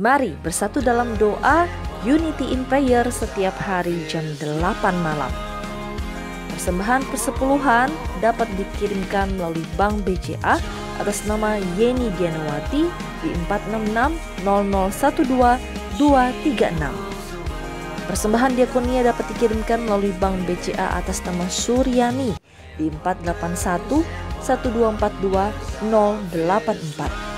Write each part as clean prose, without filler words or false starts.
Mari bersatu dalam doa Unity in Prayer setiap hari jam 8 malam. Persembahan persepuluhan dapat dikirimkan melalui Bank BCA atas nama Yeni Dianawati di 4660012-236. Persembahan diakonia dapat dikirimkan melalui Bank BCA atas nama Suryani di 481-1242-084.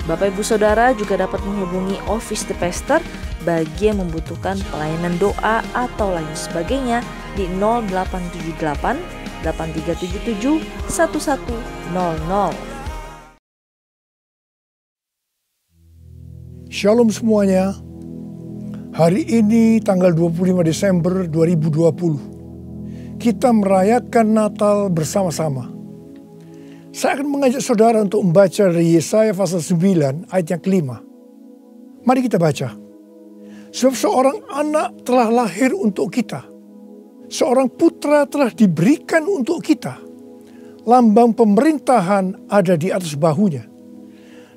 Bapak Ibu Saudara juga dapat menghubungi Office the Pastor bagi yang membutuhkan pelayanan doa atau lain sebagainya di 0878 8377 1100. Shalom semuanya. Hari ini tanggal 25 Desember 2020. Kita merayakan Natal bersama-sama. Saya akan mengajak saudara untuk membaca dari Yesaya pasal 9 ayat yang kelima. Mari kita baca. Sebab seorang anak telah lahir untuk kita. Seorang putra telah diberikan untuk kita. Lambang pemerintahan ada di atas bahunya.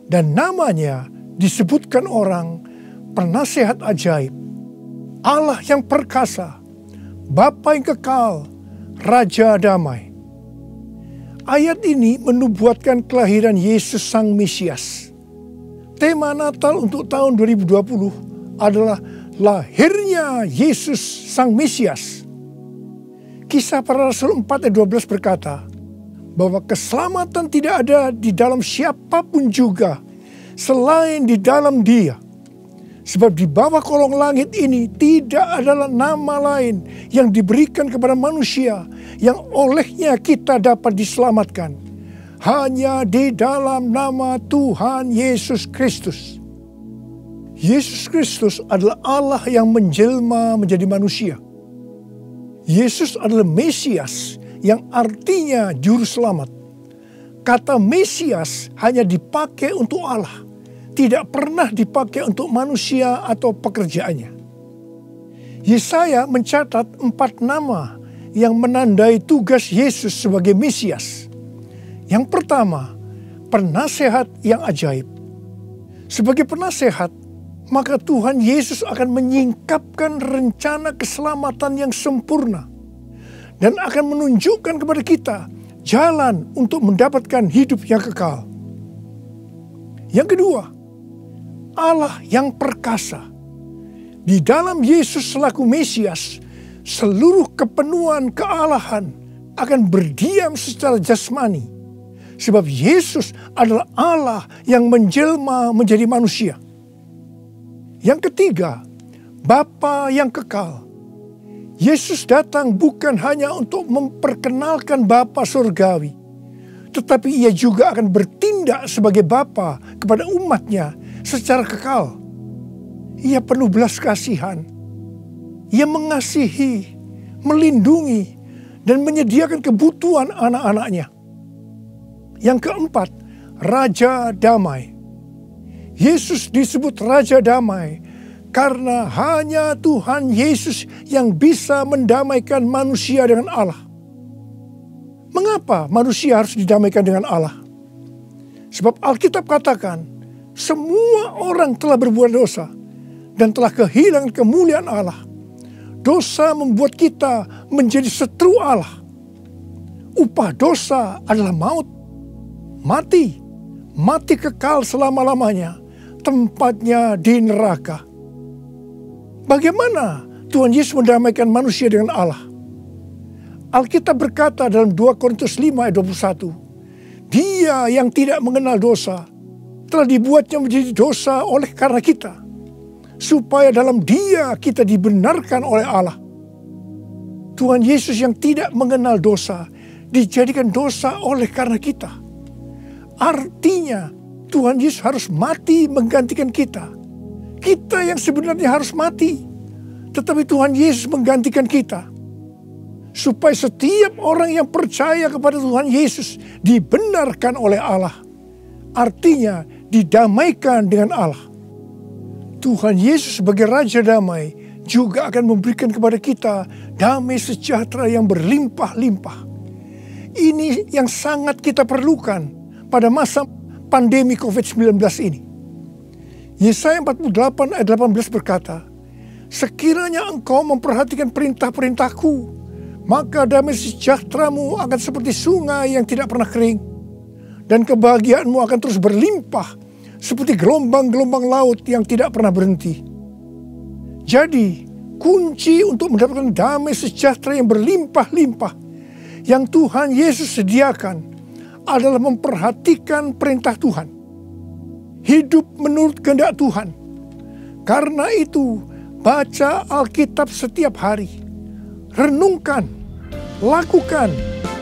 Dan namanya disebutkan orang Penasehat ajaib, Allah yang perkasa, Bapa yang kekal, Raja damai. Ayat ini menubuatkan kelahiran Yesus Sang Mesias. Tema Natal untuk tahun 2020 adalah lahirnya Yesus Sang Mesias. Kisah Para Rasul 4 ayat 12 berkata bahwa keselamatan tidak ada di dalam siapapun juga selain di dalam Dia. Sebab di bawah kolong langit ini tidak adalah nama lain yang diberikan kepada manusia yang olehnya kita dapat diselamatkan. Hanya di dalam nama Tuhan Yesus Kristus. Yesus Kristus adalah Allah yang menjelma menjadi manusia. Yesus adalah Mesias yang artinya juru selamat. Kata Mesias hanya dipakai untuk Allah. Tidak pernah dipakai untuk manusia atau pekerjaannya. Yesaya mencatat 4 nama yang menandai tugas Yesus sebagai Mesias. Yang pertama, penasehat yang ajaib. Sebagai penasehat, maka Tuhan Yesus akan menyingkapkan rencana keselamatan yang sempurna dan akan menunjukkan kepada kita jalan untuk mendapatkan hidup yang kekal. Yang kedua, Allah yang perkasa. Di dalam Yesus selaku Mesias, seluruh kepenuhan kealahan akan berdiam secara jasmani. Sebab Yesus adalah Allah yang menjelma menjadi manusia. Yang ketiga, Bapa yang kekal. Yesus datang bukan hanya untuk memperkenalkan Bapa surgawi, tetapi ia juga akan bertindak sebagai Bapa kepada umatnya secara kekal. Ia penuh belas kasihan. Ia mengasihi, melindungi, dan menyediakan kebutuhan anak-anaknya. Yang keempat, Raja Damai. Yesus disebut Raja Damai karena hanya Tuhan Yesus yang bisa mendamaikan manusia dengan Allah. Mengapa manusia harus didamaikan dengan Allah? Sebab Alkitab katakan, semua orang telah berbuat dosa dan telah kehilangan kemuliaan Allah. Dosa membuat kita menjadi setru Allah. Upah dosa adalah maut, mati kekal selama-lamanya, tempatnya di neraka. Bagaimana Tuhan Yesus mendamaikan manusia dengan Allah? Alkitab berkata dalam 2 Korintus 5 ayat 21, Dia yang tidak mengenal dosa telah dibuatnya menjadi dosa oleh karena kita, supaya dalam Dia kita dibenarkan oleh Allah. Tuhan Yesus yang tidak mengenal dosa dijadikan dosa oleh karena kita. Artinya Tuhan Yesus harus mati menggantikan kita. Kita yang sebenarnya harus mati, tetapi Tuhan Yesus menggantikan kita. Supaya setiap orang yang percaya kepada Tuhan Yesus dibenarkan oleh Allah. Artinya didamaikan dengan Allah. Tuhan Yesus sebagai Raja Damai juga akan memberikan kepada kita damai sejahtera yang berlimpah-limpah. Ini yang sangat kita perlukan pada masa pandemi COVID-19 ini. Yesaya 48 ayat 18 berkata, sekiranya engkau memperhatikan perintah-perintahku, maka damai sejahteramu akan seperti sungai yang tidak pernah kering, dan kebahagiaanmu akan terus berlimpah seperti gelombang-gelombang laut yang tidak pernah berhenti. Jadi, kunci untuk mendapatkan damai sejahtera yang berlimpah-limpah yang Tuhan Yesus sediakan adalah memperhatikan perintah Tuhan. Hidup menurut kehendak Tuhan. Karena itu, baca Alkitab setiap hari. Renungkan, lakukan,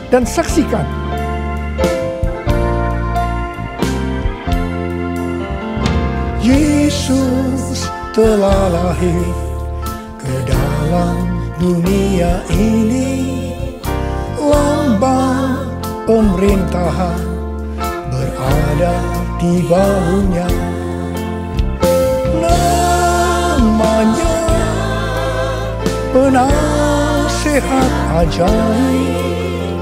dan saksikan. Yesus telah lahir ke dalam dunia ini, lambang pemerintahan berada di bahunya. Namanya penasehat ajaib,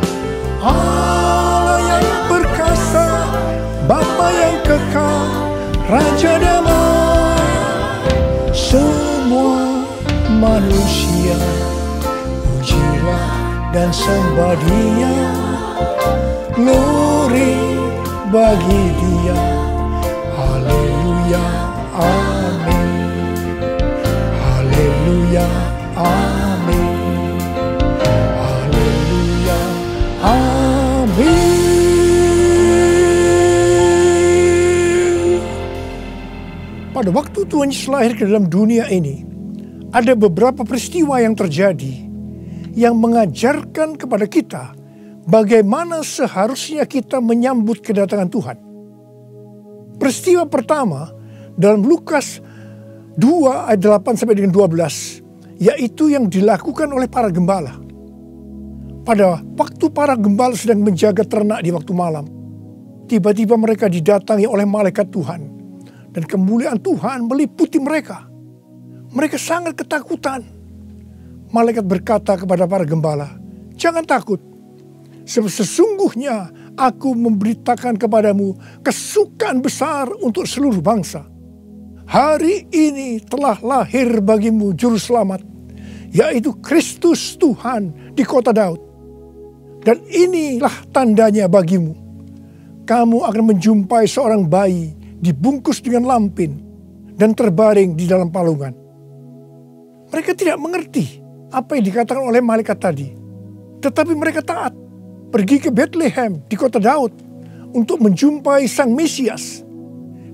Allah yang perkasa, Bapa yang kekal, Raja damai. Semua manusia pujilah dan sembah Dia, glory bagi Dia. Haleluya, amin. Haleluya, amin. Haleluya, amin. Pada waktu Tuhan Yesus lahir ke dalam dunia ini, ada beberapa peristiwa yang terjadi yang mengajarkan kepada kita bagaimana seharusnya kita menyambut kedatangan Tuhan. Peristiwa pertama dalam Lukas 2 ayat 8 sampai dengan 12, yaitu yang dilakukan oleh para gembala. Pada waktu para gembala sedang menjaga ternak di waktu malam, tiba-tiba mereka didatangi oleh malaikat Tuhan. Dan kemuliaan Tuhan meliputi mereka. Mereka sangat ketakutan. Malaikat berkata kepada para gembala, jangan takut. Sesungguhnya aku memberitakan kepadamu kesukaan besar untuk seluruh bangsa. Hari ini telah lahir bagimu juru selamat, yaitu Kristus Tuhan di kota Daud. Dan inilah tandanya bagimu. Kamu akan menjumpai seorang bayi dibungkus dengan lampin dan terbaring di dalam palungan. Mereka tidak mengerti apa yang dikatakan oleh malaikat tadi. Tetapi mereka taat. Pergi ke Bethlehem di kota Daud untuk menjumpai Sang Mesias.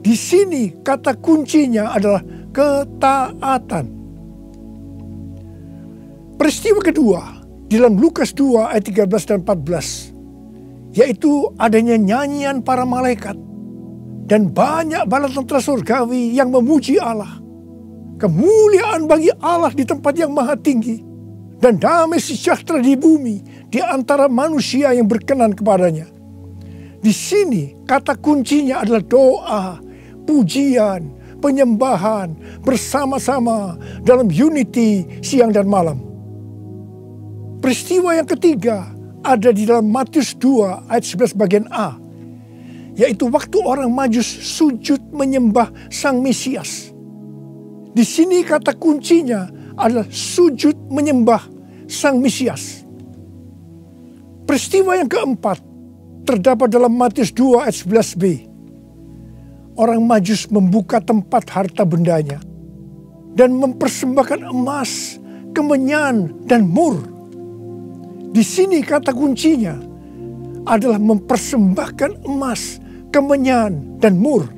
Di sini kata kuncinya adalah ketaatan. Peristiwa kedua di dalam Lukas 2 ayat 13 dan 14, yaitu adanya nyanyian para malaikat dan banyak bala tentara surgawi yang memuji Allah. Kemuliaan bagi Allah di tempat yang maha tinggi, dan damai sejahtera di bumi di antara manusia yang berkenan kepadanya. Di sini kata kuncinya adalah doa, pujian, penyembahan bersama-sama dalam unity siang dan malam. Peristiwa yang ketiga ada di dalam Matius 2 ayat 11 bagian A, yaitu waktu orang Majus sujud menyembah Sang Mesias. Di sini kata kuncinya adalah sujud menyembah Sang Mesias. Peristiwa yang keempat terdapat dalam Matius 2 ayat 11b. Orang Majus membuka tempat harta bendanya dan mempersembahkan emas, kemenyan, dan mur. Di sini kata kuncinya adalah mempersembahkan emas, kemenyan, dan mur.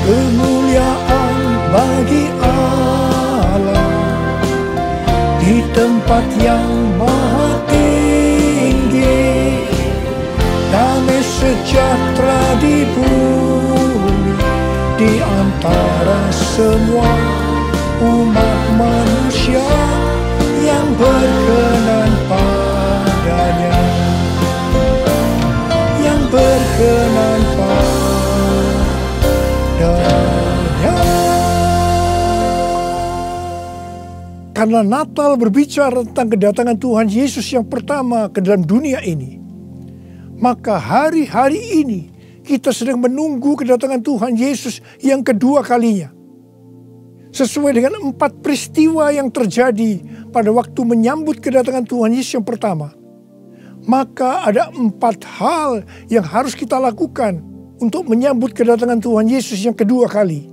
Kemuliaan bagi Allah di tempat yang maha tinggi, damai sejahtera di bumi di antara semua umat manusia yang berkenan padanya, yang berkenan padanya. Karena Natal berbicara tentang kedatangan Tuhan Yesus yang pertama ke dalam dunia ini, maka hari-hari ini kita sedang menunggu kedatangan Tuhan Yesus yang kedua kalinya. Sesuai dengan 4 peristiwa yang terjadi pada waktu menyambut kedatangan Tuhan Yesus yang pertama, maka ada 4 hal yang harus kita lakukan untuk menyambut kedatangan Tuhan Yesus yang kedua kali.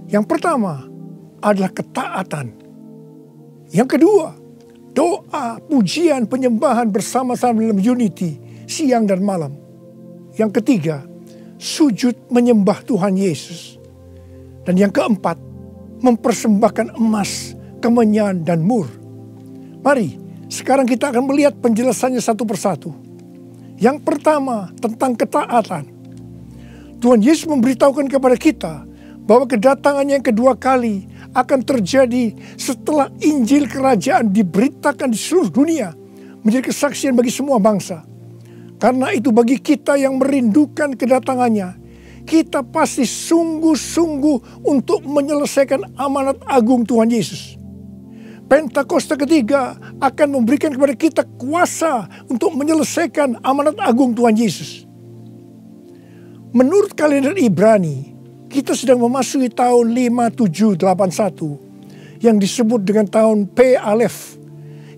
Yang pertama adalah ketaatan. Yang kedua, doa, pujian, penyembahan bersama-sama dalam unity, siang dan malam. Yang ketiga, sujud menyembah Tuhan Yesus. Dan yang keempat, mempersembahkan emas, kemenyan, dan mur. Mari, sekarang kita akan melihat penjelasannya satu persatu. Yang pertama, tentang ketaatan. Tuhan Yesus memberitahukan kepada kita bahwa kedatangannya yang kedua kali akan terjadi setelah Injil Kerajaan diberitakan di seluruh dunia, menjadi kesaksian bagi semua bangsa. Karena itu bagi kita yang merindukan kedatangannya, kita pasti sungguh-sungguh untuk menyelesaikan amanat agung Tuhan Yesus. Pentakosta ketiga akan memberikan kepada kita kuasa untuk menyelesaikan amanat agung Tuhan Yesus. Menurut kalender Ibrani, kita sedang memasuki tahun 5781 yang disebut dengan tahun P Alef,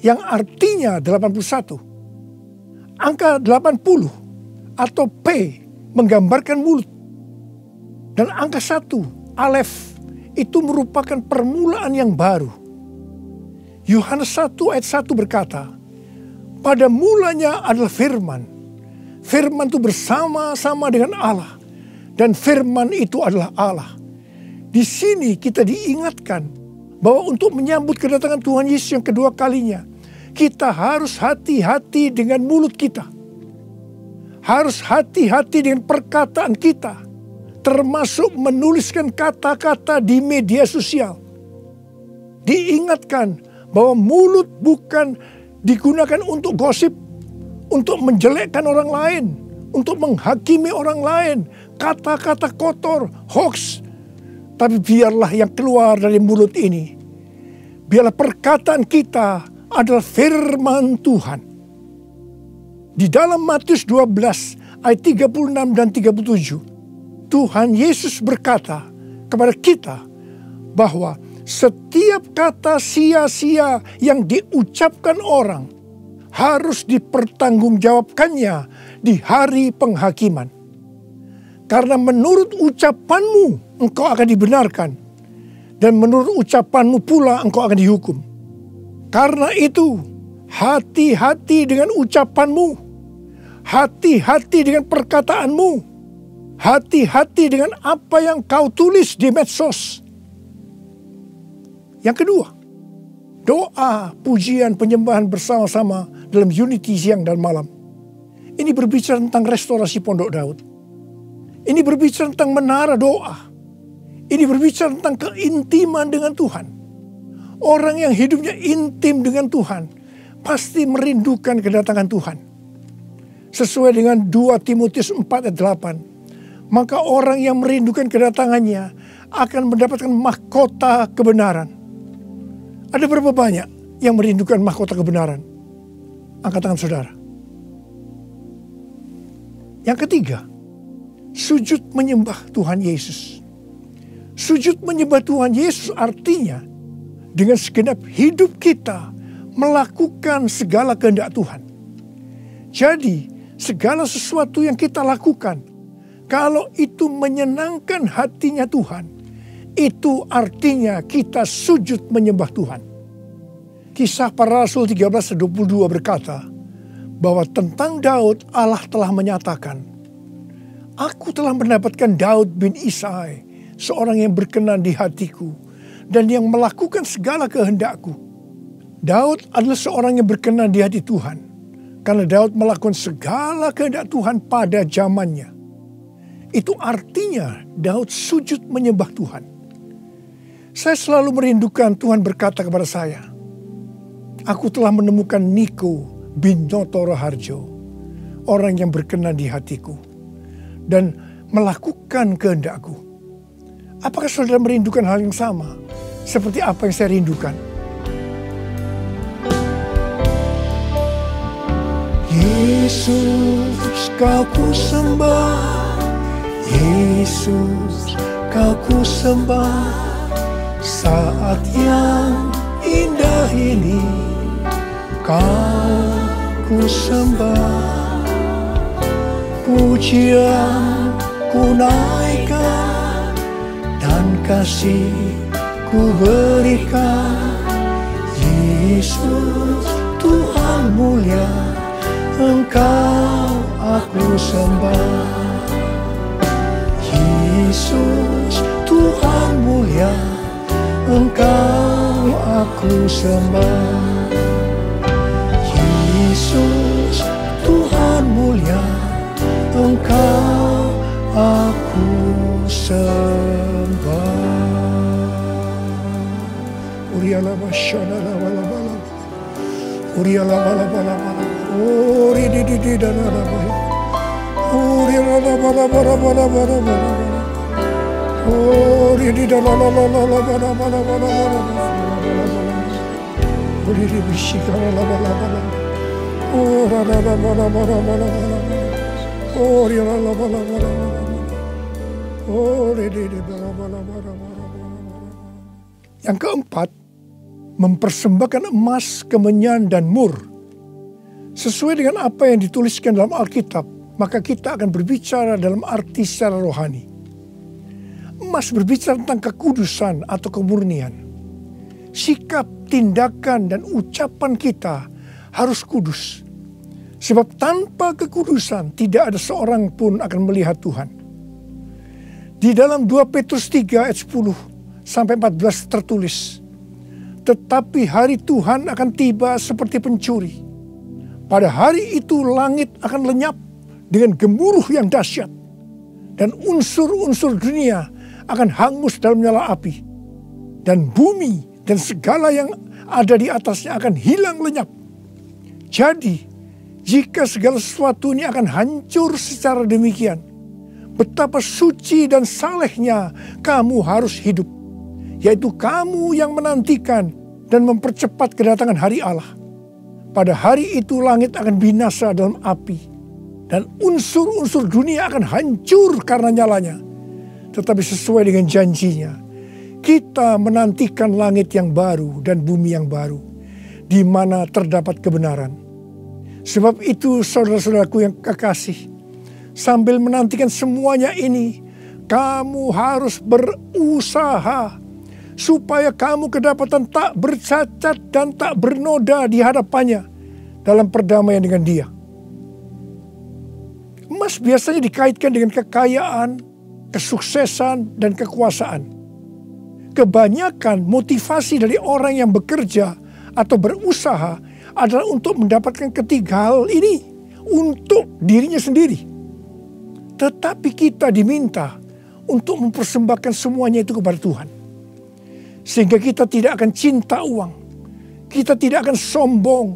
yang artinya 81. Angka 80 atau P menggambarkan mulut. Dan angka 1, Alef, itu merupakan permulaan yang baru. Yohanes 1 ayat 1 berkata, pada mulanya adalah firman. Firman itu bersama-sama dengan Allah. Dan firman itu adalah Allah. Di sini kita diingatkan bahwa untuk menyambut kedatangan Tuhan Yesus yang kedua kalinya, kita harus hati-hati dengan mulut kita. Harus hati-hati dengan perkataan kita, termasuk menuliskan kata-kata di media sosial. Diingatkan bahwa mulut bukan digunakan untuk gosip, untuk menjelekkan orang lain, untuk menghakimi orang lain, kata-kata kotor, hoax. Tapi biarlah yang keluar dari mulut ini, biarlah perkataan kita adalah firman Tuhan. Di dalam Matius 12 ayat 36 dan 37, Tuhan Yesus berkata kepada kita bahwa setiap kata sia-sia yang diucapkan orang harus dipertanggungjawabkannya di hari penghakiman. Karena menurut ucapanmu engkau akan dibenarkan, dan menurut ucapanmu pula engkau akan dihukum. Karena itu, hati-hati dengan ucapanmu, hati-hati dengan perkataanmu, hati-hati dengan apa yang kau tulis di medsos. Yang kedua, doa, pujian, penyembahan bersama-sama dalam unity siang dan malam. Ini berbicara tentang restorasi Pondok Daud. Ini berbicara tentang menara doa. Ini berbicara tentang keintiman dengan Tuhan. Orang yang hidupnya intim dengan Tuhan pasti merindukan kedatangan Tuhan. Sesuai dengan 2 Timotius 4 ayat 8. Maka orang yang merindukan kedatangannya akan mendapatkan mahkota kebenaran. Ada berapa banyak yang merindukan mahkota kebenaran? Angkat tangan saudara. Yang ketiga, sujud menyembah Tuhan Yesus. Sujud menyembah Tuhan Yesus artinya dengan segenap hidup kita melakukan segala kehendak Tuhan. Jadi segala sesuatu yang kita lakukan, kalau itu menyenangkan hatinya Tuhan, itu artinya kita sujud menyembah Tuhan. Kisah Para Rasul 13:22 berkata bahwa tentang Daud Allah telah menyatakan, aku telah mendapatkan Daud bin Isai, seorang yang berkenan di hatiku dan yang melakukan segala kehendakku. Daud adalah seorang yang berkenan di hati Tuhan karena Daud melakukan segala kehendak Tuhan pada zamannya. Itu artinya Daud sujud menyembah Tuhan. Saya selalu merindukan Tuhan berkata kepada saya, aku telah menemukan Niko bin Noto Raharjo, orang yang berkenan di hatiku dan melakukan kehendakku. Apakah saudara merindukan hal yang sama seperti apa yang saya rindukan? Yesus, Kau ku sembah, Yesus, Kau ku sembah. Saat yang indah ini Kau ku sembah. Pujian ku naikkan dan kasih ku berikan. Yesus, Tuhan mulia, Engkau aku sembah. Yesus, Tuhan mulia, Engkau aku sembah. Yesus, Tuhan mulia, Engkau aku sembah. Uriala basyana la bala bala. Uriala bala bala bala. Uri di di da da da. Uriala bala bala bala bala bala. Uri di da la la la la la bala bala bala bala. Uri di bishikara la bala bala. Ora la la bala bala bala bala. Uriala la bala bala bala. Uri di bala bala bala bala. Yang keempat, mempersembahkan emas, kemenyan, dan mur. Sesuai dengan apa yang dituliskan dalam Alkitab, maka kita akan berbicara dalam arti secara rohani. Emas berbicara tentang kekudusan atau kemurnian. Sikap, tindakan, dan ucapan kita harus kudus. Sebab tanpa kekudusan tidak ada seorang pun akan melihat Tuhan. Di dalam 2 Petrus 3 ayat 10-14 tertulis, tetapi hari Tuhan akan tiba seperti pencuri. Pada hari itu langit akan lenyap dengan gemuruh yang dahsyat, dan unsur-unsur dunia akan hangus dalam nyala api, dan bumi dan segala yang ada di atasnya akan hilang lenyap. Jadi, jika segala sesuatu ini akan hancur secara demikian, betapa suci dan salehnya kamu harus hidup, yaitu kamu yang menantikan dan mempercepat kedatangan hari Allah. Pada hari itu langit akan binasa dalam api, dan unsur-unsur dunia akan hancur karena nyalanya. Tetapi sesuai dengan janjinya, kita menantikan langit yang baru dan bumi yang baru, di mana terdapat kebenaran. Sebab itu saudara-saudaraku yang kekasih, sambil menantikan semuanya ini, kamu harus berusaha supaya kamu kedapatan tak bercacat dan tak bernoda di hadapannya dalam perdamaian dengan Dia. Emas biasanya dikaitkan dengan kekayaan, kesuksesan, dan kekuasaan. Kebanyakan motivasi dari orang yang bekerja atau berusaha adalah untuk mendapatkan ketiga hal ini untuk dirinya sendiri. Tetapi kita diminta untuk mempersembahkan semuanya itu kepada Tuhan. Sehingga kita tidak akan cinta uang, kita tidak akan sombong,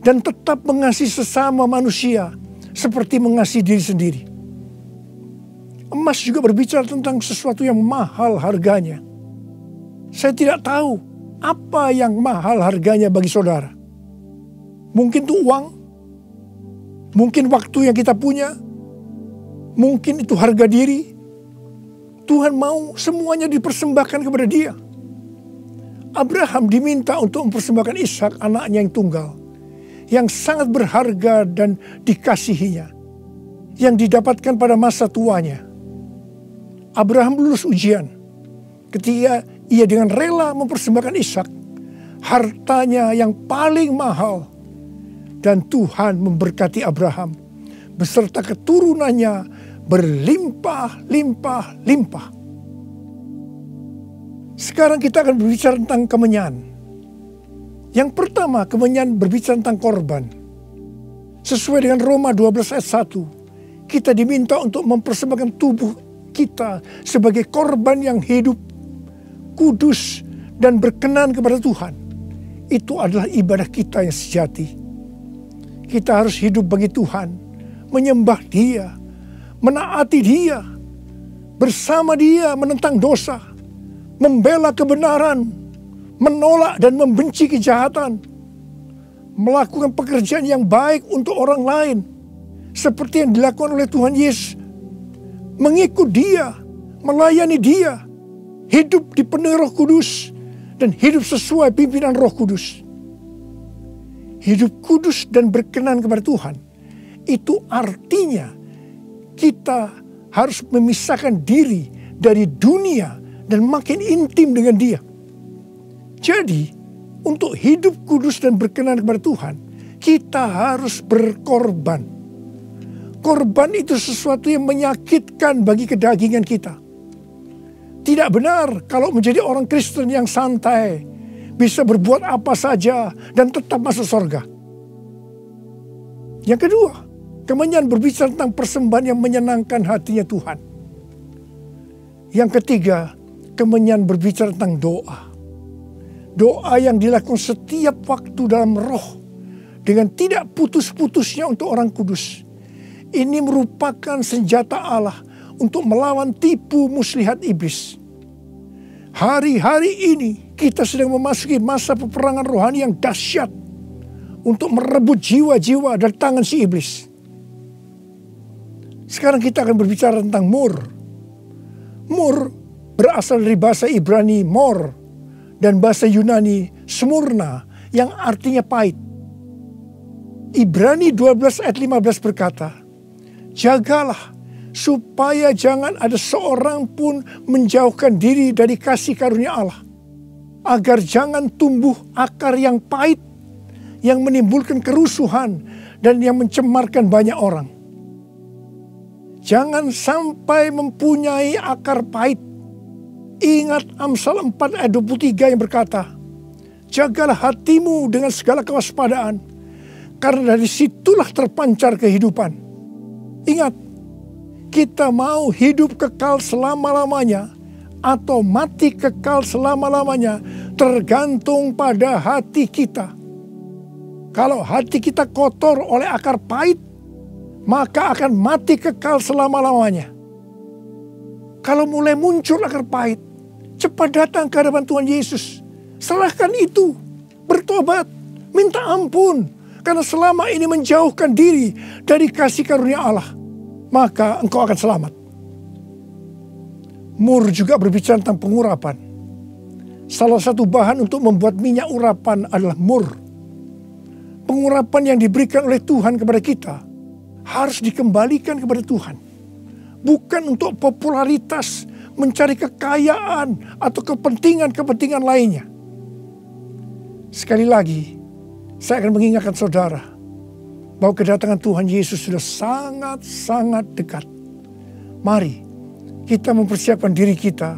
dan tetap mengasihi sesama manusia seperti mengasihi diri sendiri. Emas juga berbicara tentang sesuatu yang mahal harganya. Saya tidak tahu apa yang mahal harganya bagi saudara. Mungkin itu uang, mungkin waktu yang kita punya, mungkin itu harga diri. Tuhan mau semuanya dipersembahkan kepada Dia. Abraham diminta untuk mempersembahkan Ishak, anaknya yang tunggal, yang sangat berharga dan dikasihinya, yang didapatkan pada masa tuanya. Abraham lulus ujian ketika ia dengan rela mempersembahkan Ishak, hartanya yang paling mahal, dan Tuhan memberkati Abraham beserta keturunannya berlimpah-limpah-limpah. Sekarang kita akan berbicara tentang kemenyan. Yang pertama, kemenyan berbicara tentang korban. Sesuai dengan Roma 12 ayat 1, kita diminta untuk mempersembahkan tubuh kita sebagai korban yang hidup, kudus, dan berkenan kepada Tuhan. Itu adalah ibadah kita yang sejati. Kita harus hidup bagi Tuhan, menyembah Dia, menaati Dia, bersama Dia menentang dosa, membela kebenaran, menolak dan membenci kejahatan, melakukan pekerjaan yang baik untuk orang lain, seperti yang dilakukan oleh Tuhan Yesus. Mengikut Dia, melayani Dia, hidup dipenuhi Roh Kudus, dan hidup sesuai pimpinan Roh Kudus. Hidup kudus dan berkenan kepada Tuhan, itu artinya kita harus memisahkan diri dari dunia dan makin intim dengan Dia. Jadi, untuk hidup kudus dan berkenan kepada Tuhan, kita harus berkorban. Korban itu sesuatu yang menyakitkan bagi kedagingan kita. Tidak benar kalau menjadi orang Kristen yang santai, bisa berbuat apa saja dan tetap masuk surga. Yang kedua, kemenyan berbicara tentang persembahan yang menyenangkan hatinya Tuhan. Yang ketiga, kemenyan berbicara tentang doa. Doa yang dilakukan setiap waktu dalam roh, dengan tidak putus-putusnya untuk orang kudus. Ini merupakan senjata Allah untuk melawan tipu muslihat iblis. Hari-hari ini kita sedang memasuki masa peperangan rohani yang dahsyat untuk merebut jiwa-jiwa dari tangan si iblis. Sekarang kita akan berbicara tentang mur. Mur berasal dari bahasa Ibrani mor dan bahasa Yunani smurna yang artinya pahit. Ibrani 12 ayat 15 berkata, jagalah supaya jangan ada seorang pun menjauhkan diri dari kasih karunia Allah, agar jangan tumbuh akar yang pahit, yang menimbulkan kerusuhan dan yang mencemarkan banyak orang. Jangan sampai mempunyai akar pahit. Ingat Amsal 4 ayat 23 yang berkata, jagalah hatimu dengan segala kewaspadaan, karena dari situlah terpancar kehidupan. Ingat, kita mau hidup kekal selama-lamanya atau mati kekal selama-lamanya tergantung pada hati kita. Kalau hati kita kotor oleh akar pahit, maka akan mati kekal selama-lamanya. Kalau mulai muncul akar pahit, cepat datang ke hadapan Tuhan Yesus. Serahkan itu, bertobat, minta ampun. Karena selama ini menjauhkan diri dari kasih karunia Allah, maka engkau akan selamat. Mur juga berbicara tentang pengurapan. Salah satu bahan untuk membuat minyak urapan adalah mur. Pengurapan yang diberikan oleh Tuhan kepada kita harus dikembalikan kepada Tuhan. Bukan untuk popularitas, mencari kekayaan, atau kepentingan-kepentingan lainnya. Sekali lagi, saya akan mengingatkan saudara bahwa kedatangan Tuhan Yesus sudah sangat-sangat dekat. Mari kita mempersiapkan diri kita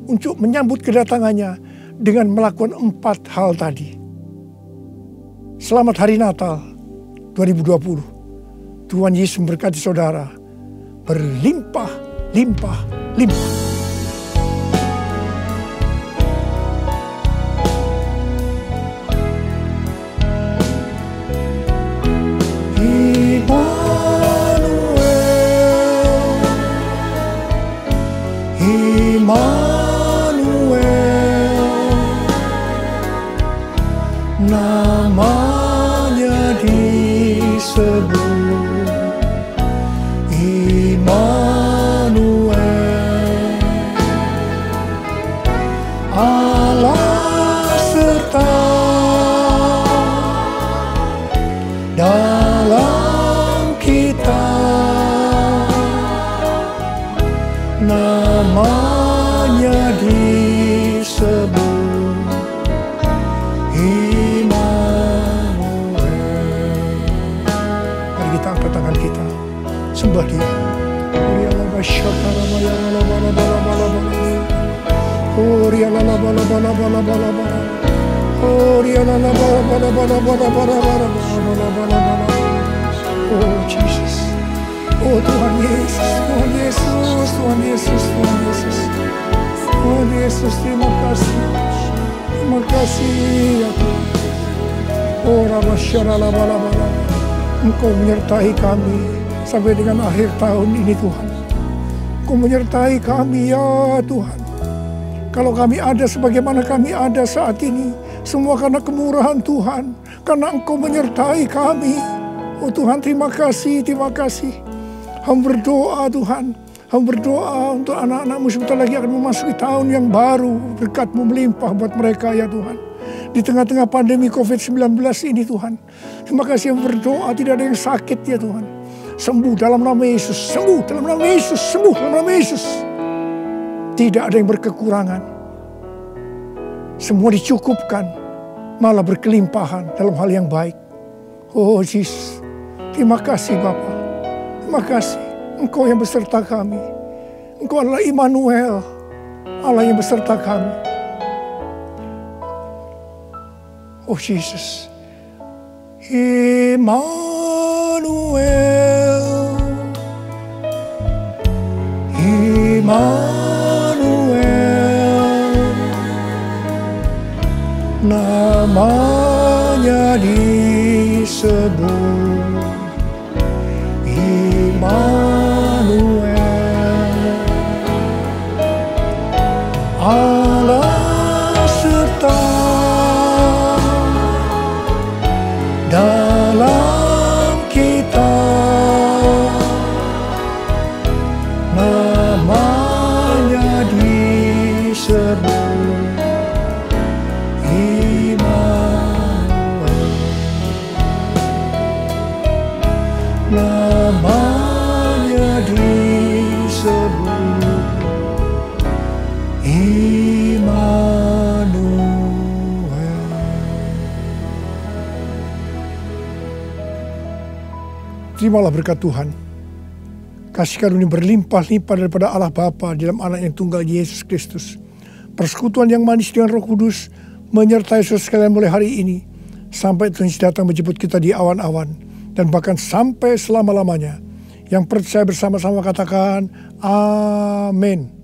untuk menyambut kedatangannya dengan melakukan 4 hal tadi. Selamat Hari Natal 2020. Tuhan Yesus memberkati saudara berlimpah, limpah, limpah. Namanya disebut Immanuel, Allah serta dalam kita. Namanya disebut tangan kita, sembah Dia. Oh Jesus, oh Tuhan Yesus, Tuhan Yesus, Tuhan Yesus, Tuhan Yesus, Tuhan Yesus, terima kasih ya Tuhan. Oh Rabbasharalabala, Engkau menyertai kami sampai dengan akhir tahun ini Tuhan. Engkau menyertai kami ya Tuhan. Kalau kami ada sebagaimana kami ada saat ini, semua karena kemurahan Tuhan, karena Engkau menyertai kami. Oh Tuhan, terima kasih, terima kasih. Hamba berdoa Tuhan, hamba berdoa untuk anak-anak-Mu sebentar lagi akan memasuki tahun yang baru. Berkat-Mu melimpah buat mereka ya Tuhan. Di tengah-tengah pandemi COVID-19 ini Tuhan. Terima kasih, hamba berdoa tidak ada yang sakit ya Tuhan. Sembuh dalam nama Yesus, sembuh dalam nama Yesus, sembuh dalam nama Yesus. Tidak ada yang berkekurangan. Semua dicukupkan, malah berkelimpahan dalam hal yang baik. Oh Yesus, terima kasih Bapa. Terima kasih, Engkau yang beserta kami. Engkau adalah Immanuel, Allah yang beserta kami. Oh Yesus, Immanuel, Immanuel, namanya disebut Immanuel, Allah serta dalam kita, namanya disebut Immanuel, namanya disebut Immanuel. Terimalah berkat Tuhan. Kasih karunia berlimpah-limpah daripada Allah Bapa dalam anak yang tunggal Yesus Kristus. Persekutuan yang manis dengan Roh Kudus menyertai saudara sekalian mulai hari ini sampai Tuhan datang menjemput kita di awan-awan dan bahkan sampai selama-lamanya. Yang percaya bersama-sama katakan amin.